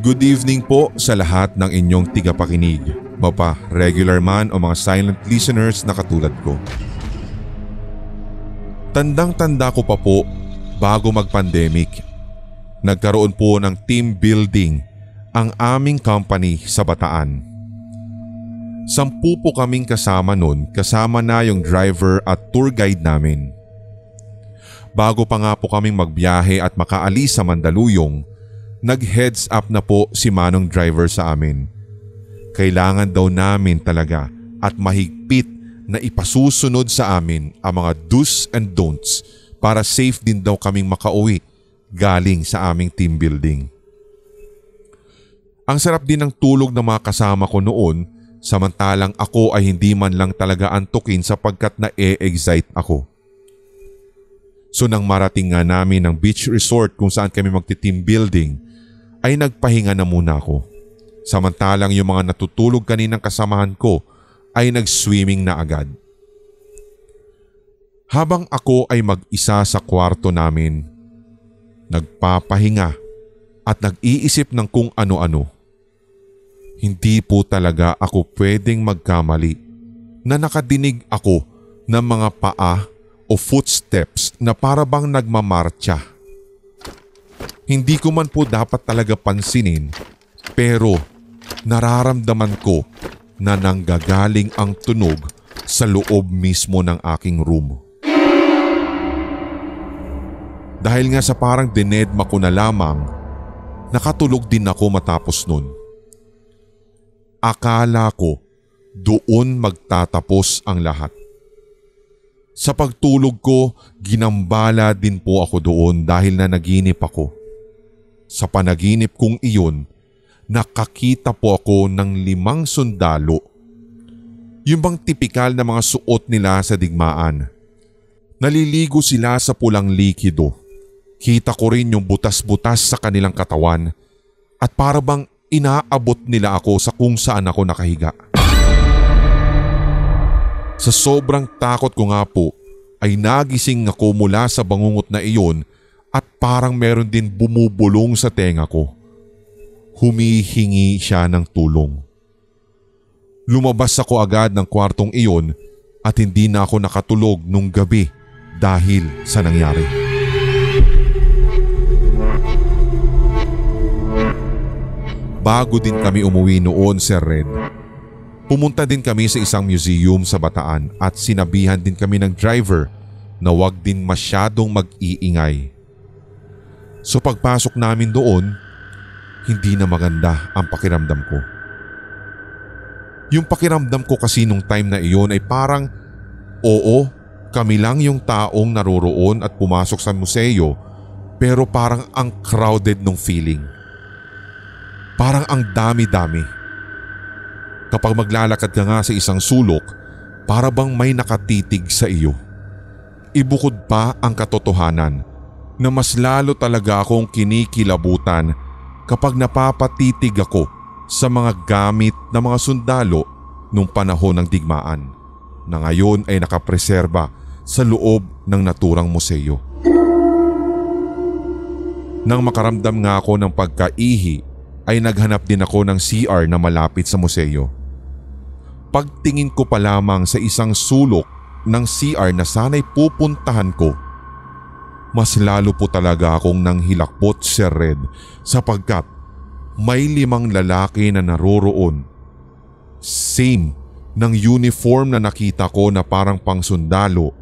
Good evening po sa lahat ng inyong tigapakinig, mapa regular man o mga silent listeners na katulad ko. Tandang-tanda ko pa po bago mag-pandemic, nagkaroon po ng team building ang aming company sa Bataan. 10 po kaming kasama nun, kasama na yung driver at tour guide namin. Bago pa nga po kaming magbiyahe at makaalis sa Mandaluyong, nag-heads up na po si Manong driver sa amin. Kailangan daw namin talaga at mahigpit na ipasusunod sa amin ang mga do's and don'ts para safe din daw kaming makauwi galing sa aming team building. Ang sarap din ng tulog ng mga kasama ko noon, samantalang ako ay hindi man lang talaga antukin sapagkat na-e-excite ako. So nang marating nga namin ng beach resort kung saan kami magti-team building, ay nagpahinga na muna ako. Samantalang yung mga natutulog kaninang kasamahan ko ay nag-swimming na agad. Habang ako ay mag-isa sa kwarto namin, nagpapahinga at nag-iisip ng kung ano-ano. Hindi po talaga ako pwedeng magkamali na nakadinig ako ng mga paa o footsteps na para bang nagmamarcha. Hindi ko man po dapat talaga pansinin, pero nararamdaman ko na nanggagaling ang tunog sa loob mismo ng aking room. Dahil nga sa parang dinedma ko na lamang, nakatulog din ako matapos nun. Akala ko doon magtatapos ang lahat. Sa pagtulog ko, ginambala din po ako doon dahil na naginip ako. Sa panaginip kong iyon, nakakita po ako ng 5 sundalo. Yung bang tipikal na mga suot nila sa digmaan. Naliligo sila sa pulang likido. Kita ko rin yung butas-butas sa kanilang katawan at para bang inaabot nila ako sa kung saan ako nakahiga. Sa sobrang takot ko nga po ay nagising ako mula sa bangungot na iyon at parang meron din bumubulong sa tenga ko. Humihingi siya ng tulong. Lumabas ako agad ng kwartong iyon at hindi na ako nakatulog nung gabi dahil sa nangyari. Bago din kami umuwi noon, Sir Red, pumunta din kami sa isang museum sa Bataan at sinabihan din kami ng driver na wag din masyadong mag-iingay. So pagpasok namin doon, hindi na maganda ang pakiramdam ko. Yung pakiramdam ko kasi nung time na iyon ay parang oo, kami lang yung taong naroroon at pumasok sa museo pero parang ang crowded nung feeling. Parang ang dami-dami. Kapag maglalakad ka nga sa isang sulok, para bang may nakatitig sa iyo. Ibukod pa ang katotohanan na mas lalo talaga akong kinikilabutan kapag napapatitig ako sa mga gamit ng mga sundalo nung panahon ng digmaan na ngayon ay nakapreserba sa loob ng naturang museo. Nang makaramdam nga ako ng pagkaihi ay naghanap din ako ng CR na malapit sa museo. Pagtingin ko pa lamang sa isang sulok ng CR na sana'y pupuntahan ko, mas lalo po talaga akong nanghilakbot, Sir Red, sapagkat may 5 lalaki na naroroon. Same ng uniform na nakita ko na parang pangsundalo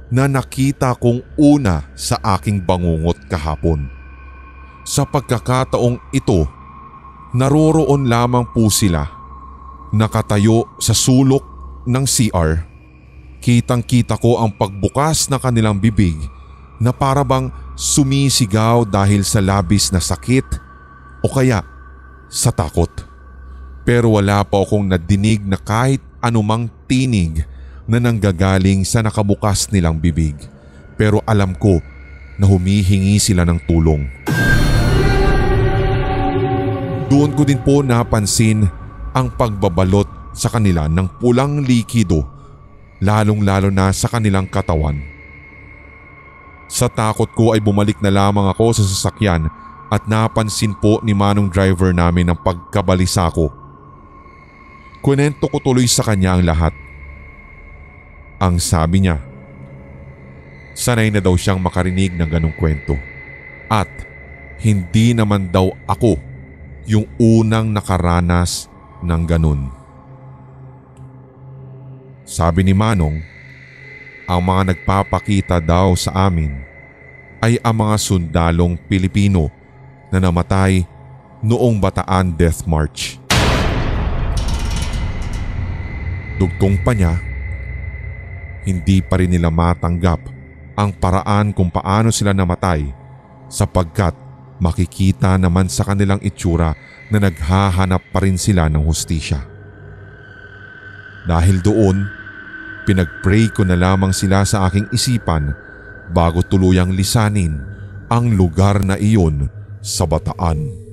na nakita kong una sa aking bangungot kahapon. Sa pagkakataong ito, naroroon lamang po sila, nakatayo sa sulok ng CR. Kitang-kita ko ang pagbukas ng kanilang bibig na para bang sumisigaw dahil sa labis na sakit o kaya sa takot. Pero wala pa akong nadinig na kahit anumang tinig na nanggagaling sa nakabukas nilang bibig. Pero alam ko na humihingi sila ng tulong. Doon ko din po napansin ang pagbabalot sa kanila ng pulang likido, lalong-lalo na sa kanilang katawan. Sa takot ko ay bumalik na lamang ako sa sasakyan at napansin po ni Manong driver namin ang pagkabalisa ko. Kwento ko tuloy sa kanya ang lahat. Ang sabi niya, sanay na daw siyang makarinig ng ganong kwento at hindi naman daw ako yung unang nakaranas ng ganon. Sabi ni Manong, ang mga nagpapakita daw sa amin ay ang mga sundalong Pilipino na namatay noong Bataan Death March. Dugtong pa niya, hindi pa rin nila matanggap ang paraan kung paano sila namatay sapagkat makikita naman sa kanilang itsura na naghahanap pa rin sila ng hustisya. Dahil doon, pinag-pray ko na lamang sila sa aking isipan bago tuluyang lisanin ang lugar na iyon sa Bataan.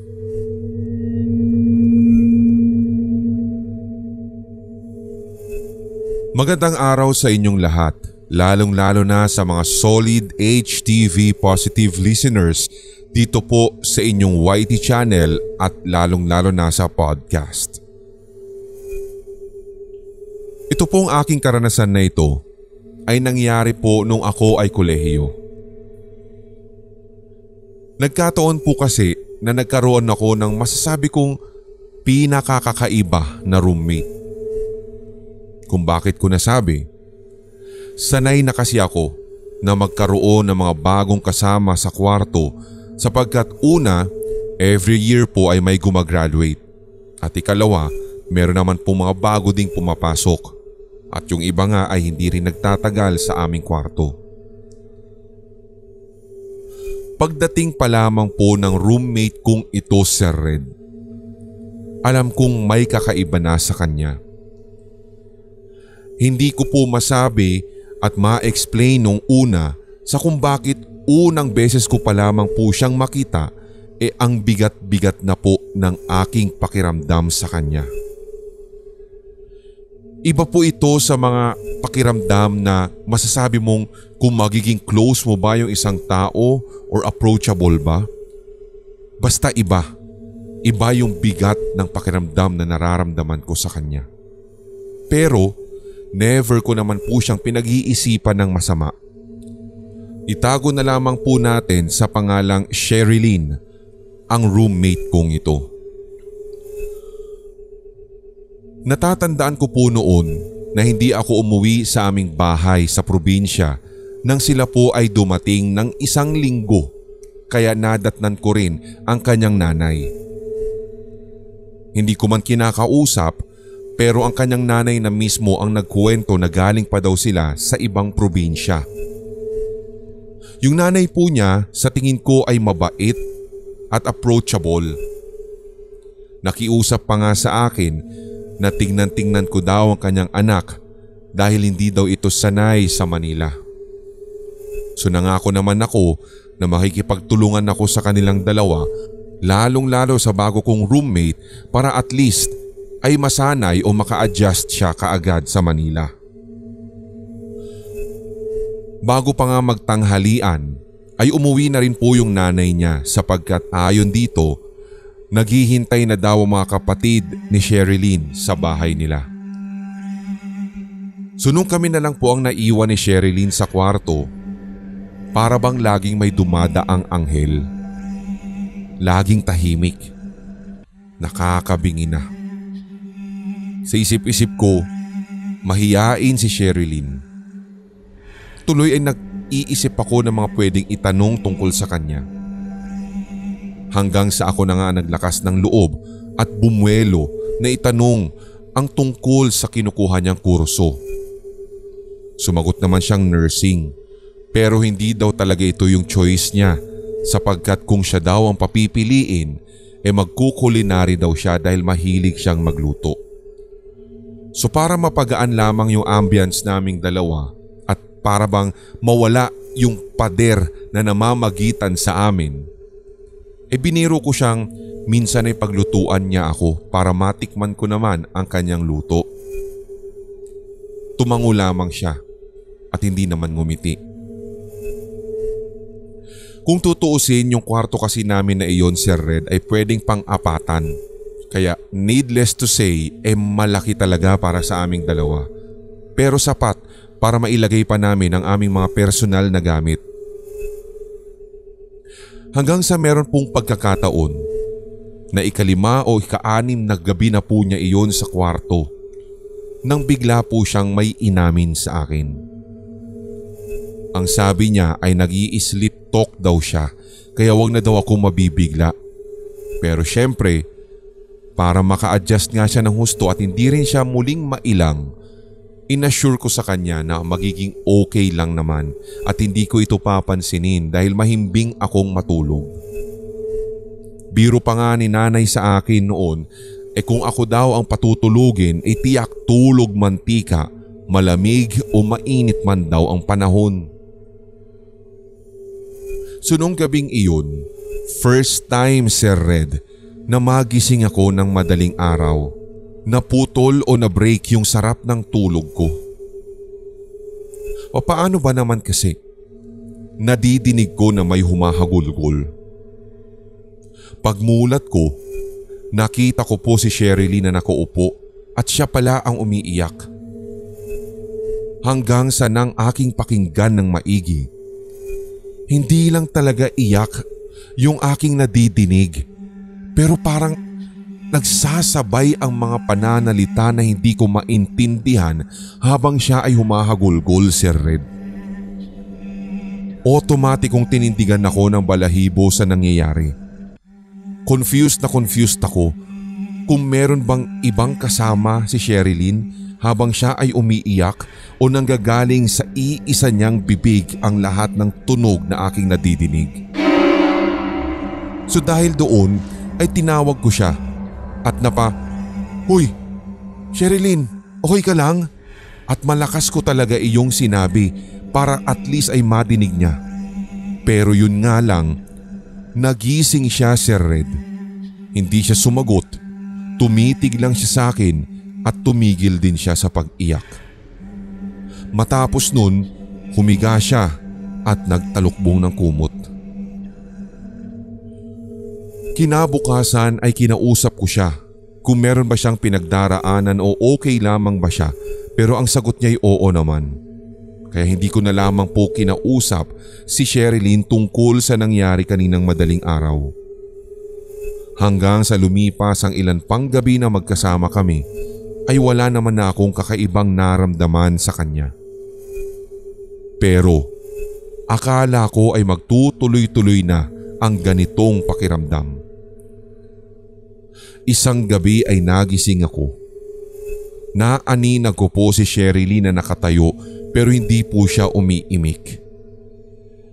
Magandang araw sa inyong lahat, lalong-lalo na sa mga solid HTV positive listeners dito po sa inyong YT channel at lalong-lalo na sa podcast. Ito pong aking karanasan na ito ay nangyari po nung ako ay kolehiyo. Nagkataon po kasi na nagkaroon ako ng masasabi kong pinakakakaiba na roommate. Kung bakit ko nasabi, sanay na kasi ako na magkaroon ng mga bagong kasama sa kwarto sapagkat una, every year po ay may gumagraduate at ikalawa, meron naman po mga bago ding pumapasok at yung iba nga ay hindi rin nagtatagal sa aming kwarto. Pagdating pa lamang po ng roommate kong ito, Sir Red, alam kong may kakaiba na sa kanya. Hindi ko po masabi at ma-explain nung una sa kung bakit unang beses ko pa lamang po siyang makita ang bigat-bigat na po ng aking pakiramdam sa kanya. Iba po ito sa mga pakiramdam na masasabi mong kung magiging close mo ba yung isang tao or approachable ba. Basta iba. Iba yung bigat ng pakiramdam na nararamdaman ko sa kanya. Pero never ko naman po siyang pinag-iisipan ng masama. Itago na lamang po natin sa pangalang Sherilyn ang roommate kong ito. Natatandaan ko po noon na hindi ako umuwi sa aming bahay sa probinsya nang sila po ay dumating ng 1 linggo kaya nadatnan ko rin ang kanyang nanay. Hindi ko man kinakausap pero ang kanyang nanay na mismo ang nagkuwento na galing pa daw sila sa ibang probinsya. Yung nanay po niya sa tingin ko ay mabait at approachable. Nakiusap pa nga sa akin na tingnan-tingnan ko daw ang kanyang anak dahil hindi daw ito sanay sa Manila. So nangako naman ako na makikipagtulungan ako sa kanilang dalawa lalong-lalo sa bago kong roommate para at least ay masanay o maka-adjust siya kaagad sa Manila. Bago pa nga magtanghalian ay umuwi na rin po yung nanay niya sapagkat ayon dito naghihintay na daw ang mga kapatid ni Sherilyn sa bahay nila. So nung kami na lang po ang naiwan ni Sherilyn sa kwarto, para bang laging may dumadaang anghel. Laging tahimik. Nakakabingi na. Sa isip-isip ko, mahiyain si Sherilyn. Tuloy ay nag-iisip ako ng mga pwedeng itanong tungkol sa kanya. Hanggang sa ako na nga naglakas ng loob at bumuelo na itanong ang tungkol sa kinukuha niyang kurso. Sumagot naman siyang nursing pero hindi daw talaga ito yung choice niya sapagkat kung siya daw ang papipiliin magkukulinary daw siya dahil mahilig siyang magluto. So para mapagaan lamang yung ambience naming dalawa at para bang mawala yung pader na namamagitan sa amin, biniro ko siyang minsan ay paglutuan niya ako para matikman ko naman ang kanyang luto. Tumango lamang siya at hindi naman ngumiti. Kung tutuusin, yung kwarto kasi namin na iyon, Sir Red, ay pwedeng pang-apatan. Kaya needless to say, malaki talaga para sa aming dalawa. Pero sapat para mailagay pa namin ang aming mga personal na gamit. Hanggang sa meron pong pagkakataon na ika-5 o ika-6 na gabi na po niya iyon sa kwarto nang bigla po siyang may inamin sa akin. Ang sabi niya ay nag-i-sleep talk daw siya kaya wag na daw ako mabibigla. Pero syempre, para maka-adjust nga siya ng husto at hindi rin siya muling mailang, inassure ko sa kanya na magiging okay lang naman at hindi ko ito papansinin dahil mahimbing akong matulog. Biro pa nga ni nanay sa akin noon kung ako daw ang patutulugin tiyak tulog mantika, malamig o mainit man daw ang panahon. So nung gabing iyon, first time, Sir Red, na magising ako ng madaling araw. Naputol o na-break yung sarap ng tulog ko. O paano ba naman kasi? Nadidinig ko na may humahagulgol. Pagmulat ko, nakita ko po si Sherilyn na nakaupo at siya pala ang umiiyak. Hanggang sa nang aking pakinggan ng maigi, hindi lang talaga iyak yung aking nadidinig. Pero parang nagsasabay ang mga pananalita na hindi ko maintindihan habang siya ay humahagulgol, Sir Red. Otomatikong tinindigan ako ng balahibo sa nangyayari. Confused ako kung meron bang ibang kasama si Sherilyn habang siya ay umiiyak o nanggagaling sa iisa niyang bibig ang lahat ng tunog na aking nadidinig. So dahil doon ay tinawag ko siya at "Huy, Sherilyn, okay ka lang?" At malakas ko talaga iyong sinabi para at least ay madinig niya. Pero yun nga lang, nagising siya, Sir Red. Hindi siya sumagot, tumitig lang siya sa akin at tumigil din siya sa pag-iyak. Matapos nun, humiga siya at nagtalukbong ng kumot. Kinabukasan ay kinausap ko siya kung meron ba siyang pinagdaraanan o okay lamang ba siya, pero ang sagot niya ay oo naman. Kaya hindi ko na lamang po kinausap si Sherilyn tungkol sa nangyari kaninang madaling araw. Hanggang sa lumipas ang ilan pang gabi na magkasama kami ay wala naman na akong kakaibang naramdaman sa kanya. Pero akala ko ay magtutuloy-tuloy na ang ganitong pakiramdam. Isang gabi ay nagising ako. Naaninag ko po si Sherilyn na nakatayo pero hindi po siya umiimik.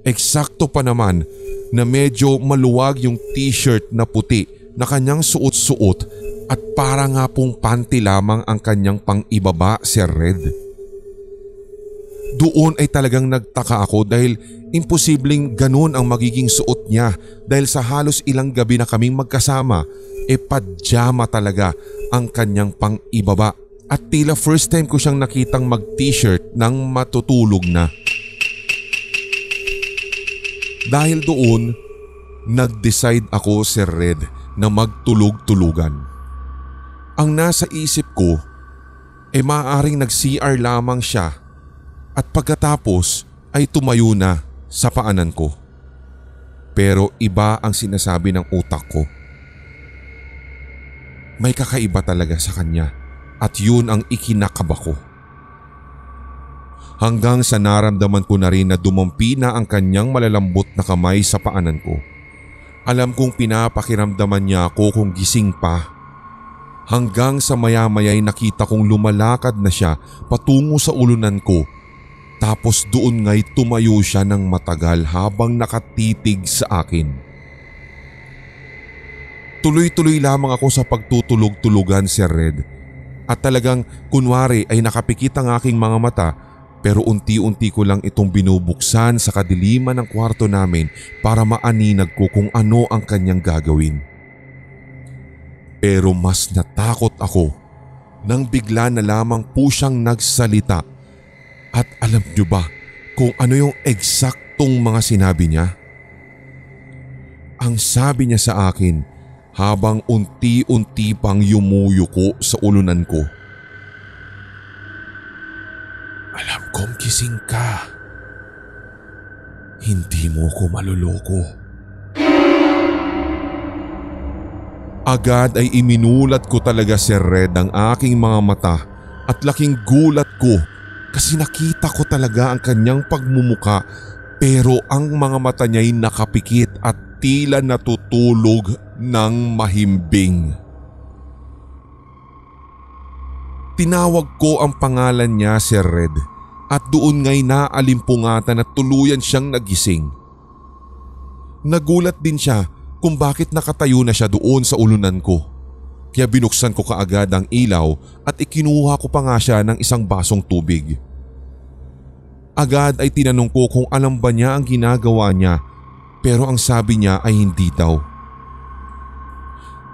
Eksakto pa naman na medyo maluwag yung t-shirt na puti na kanyang suot-suot at para nga pong panty lamang ang kanyang pang-ibaba, Sir Red. Doon ay talagang nagtaka ako dahil imposibleng ganun ang magiging suot niya dahil sa halos ilang gabi na kaming magkasama pajama talaga ang kanyang pang-ibaba at tila first time ko siyang nakitang mag-t-shirt nang matutulog na. Dahil doon, nag-decide ako, Sir Red, na magtulog-tulugan. Ang nasa isip ko maaaring nag-CR lamang siya at pagkatapos ay tumayo na sa paanan ko. Pero iba ang sinasabi ng utak ko. May kakaiba talaga sa kanya at yun ang ikinakaba ko. Hanggang sa naramdaman ko na rin na dumampi na ang kanyang malalambot na kamay sa paanan ko. Alam kong pinapakiramdaman niya ako kung gising pa. Hanggang sa maya-maya'y nakita kong lumalakad na siya patungo sa ulunan ko. Tapos doon nga'y tumayo siya ng matagal habang nakatitig sa akin. Tuloy-tuloy lamang ako sa pagtutulog-tulugan, Sir Red. At talagang kunwari ay nakapikit ang aking mga mata pero unti-unti ko lang itong binubuksan sa kadiliman ng kwarto namin para maaninag ko kung ano ang kanyang gagawin. Pero mas natakot ako nang bigla na lamang po siyang nagsalita. At alam niyo ba kung ano yung eksaktong mga sinabi niya? Ang sabi niya sa akin habang unti-unti pang yumuyuko sa ulunan ko. Alam kong gising ka. Hindi mo ko maluloko. Agad ay iminulat ko talaga, Sir Red, ang aking mga mata at laking gulat ko kasi nakita ko talaga ang kanyang pagmumuka pero ang mga mata niya'y nakapikit at tila natutulog ng mahimbing. Tinawag ko ang pangalan niya, Sir Red, at doon nga'y naalimpungatan at tuluyan siyang nagising. Nagulat din siya kung bakit nakatayo na siya doon sa ulunan ko. Kaya binuksan ko kaagad ang ilaw at ikinuha ko pa nga siya ng isang basong tubig. Agad ay tinanong ko kung alam ba niya ang ginagawa niya pero ang sabi niya ay hindi daw.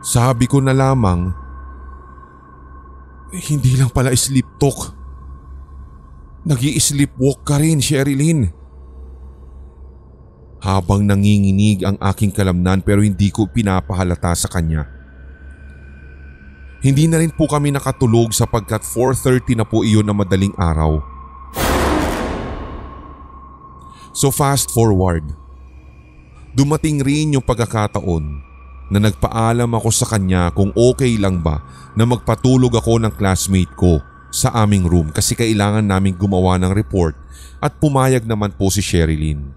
Sabi ko na lamang, hindi lang pala sleep talk. Nag-i-sleepwalk ka rin, Sherilyn. Habang nanginginig ang aking kalamnan pero hindi ko pinapahalata sa kanya. Hindi na rin po kami nakatulog sapagkat 4:30 na po iyon na madaling araw. So fast forward. Dumating rin yung pagkakataon na nagpaalam ako sa kanya kung okay lang ba na magpatulog ako ng classmate ko sa aming room kasi kailangan naming gumawa ng report at pumayag naman po si Sherilyn.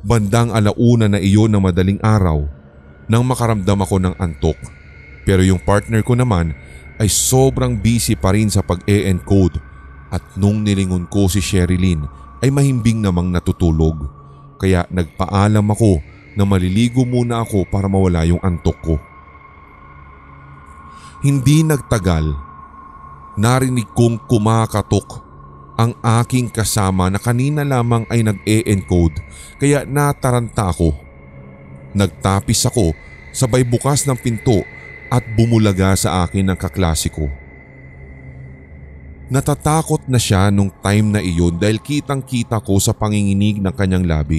Bandang 1:00 na iyon na madaling araw nang makaramdam ako ng antok pero yung partner ko naman ay sobrang busy pa rin sa pag-e-encode at nung nilingon ko si Sherilyn ay mahimbing namang natutulog kaya nagpaalam ako na maliligo muna ako para mawala yung antok ko. Hindi nagtagal, narinig kong kumakatok ang aking kasama na kanina lamang ay nag-e-encode kaya nataranta ako. Nagtapis ako sabay bukas ng pinto at bumulaga sa akin ng kaklase ko. Natatakot na siya nung time na iyon dahil kitang-kita ko sa panginginig ng kanyang labi.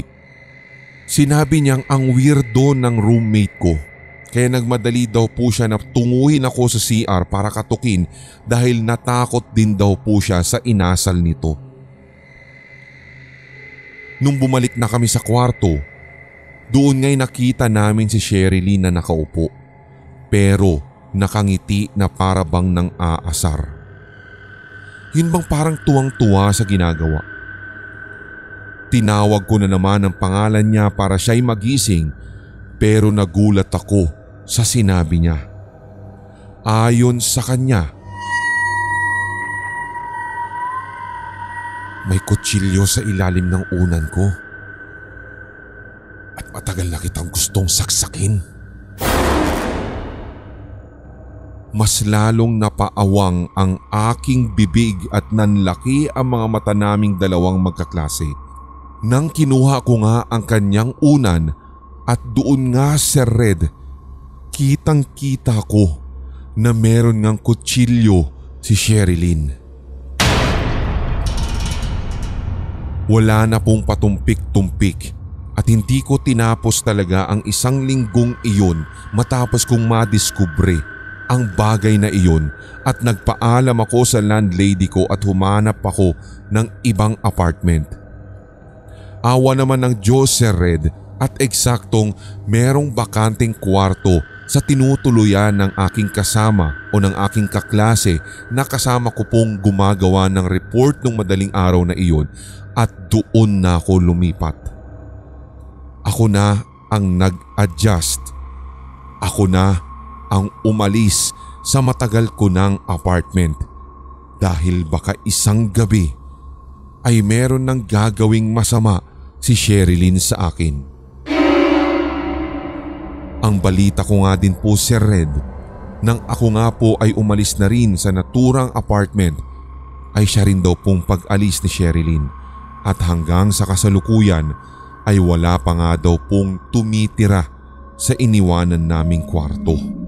Sinabi niyang ang weirdo ng roommate ko kaya nagmadali daw po siya na tunguhin ako sa CR para katukin dahil natakot din daw po siya sa inasal nito. Nung bumalik na kami sa kwarto, doon nga'y nakita namin si Sherilyn na nakaupo pero nakangiti na para bang nang aasar. Yun bang parang tuwang-tuwa sa ginagawa. Tinawag ko na naman ang pangalan niya para siya'y magising pero nagulat ako sa sinabi niya. Ayon sa kanya, may kutsilyo sa ilalim ng unan ko at matagal na kitang gustong saksakin. Mas lalong napaawang ang aking bibig at nanlaki ang mga mata naming dalawang magkaklase. Nang kinuha ko nga ang kanyang unan at doon nga, Sir Red, kitang-kita ko na meron ngang kutsilyo si Sherilyn. Wala na pong patumpik-tumpik at hindi ko tinapos talaga ang 1 linggong iyon matapos kong madiskubre ang bagay na iyon at nagpaalam ako sa landlady ko at humanap ako ng ibang apartment. Awa naman ng Diyos, Sir Red, at eksaktong merong bakanteng kwarto sa tinutuluyan ng aking kasama o ng aking kaklase na kasama ko pong gumagawa ng report nung madaling araw na iyon at doon na ako lumipat. Ako na ang nag-adjust. Ako na ang umalis sa matagal ko ng apartment dahil baka isang gabi ay meron ng gagawing masama si Sherilyn sa akin. Ang balita ko nga din po, Sir Red, nang ako nga po ay umalis na rin sa naturang apartment ay siya rin daw pong pag-alis ni Sherilyn at hanggang sa kasalukuyan ay wala pa nga daw pong tumitira sa iniwanan naming kwarto.